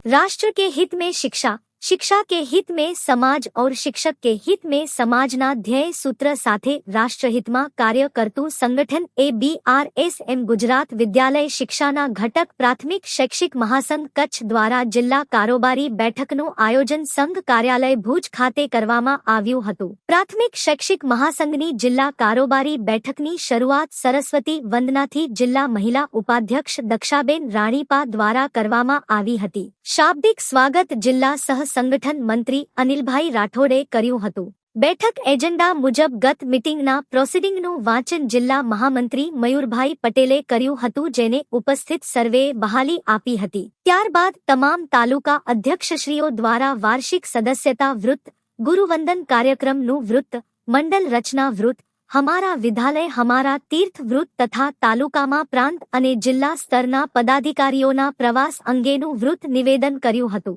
राष्ट्र के हित में शिक्षा, शिक्षा के हित में समाज और शिक्षक के हित में समाजना ध्येय सूत्र साथे राष्ट्रहित में कार्य करतु संगठन ABRSM गुजरात विद्यालय शिक्षाना घटक प्राथमिक शैक्षिक महासंघ कच्छ द्वारा जिल्ला कारोबारी बैठकનું आयोजन संघ कार्यालय भूज खाते करवामां આવ્યું હતું। प्राथमिक शैक्षिक महासंघनी जिल्ला कारोबारी बैठकनी शरूआत सरस्वती वंदनाथी जिल्ला महिला उपाध्यक्ष दक्षाबेन राणीपा द्वारा करवामां આવી હતી। शाब्दिक स्वागत जिल्ला सह संगठन मंत्री अनिलभाई राठोडे कर्યું હતું। बैठक एजेंडा मुजब गत मीटिंगना प्रोसीडिंगનું वाचन जिल्ला महामंत्री मयूरभाई पटेले कर्યું હતું, जेने उपस्थित सर्वे बहाली आपी હતી। ત્યારબાદ તમામ તાલુકા અધ્યક્ષશ્રીઓ દ્વારા વાર્ષિક સદસ્યતા વૃત્ત, ગુરુવંદન કાર્યક્રમનું વૃત્ત, મંડળ રચના વૃત્ત, हमारा विद्यालय हमारा तीर्थ वृत्त तथा तालुकामा प्रांत अने जिल्ला स्तरना पदाधिकारीओना प्रवास अंगेનું वृत्त निवेदन कर्યું હતું।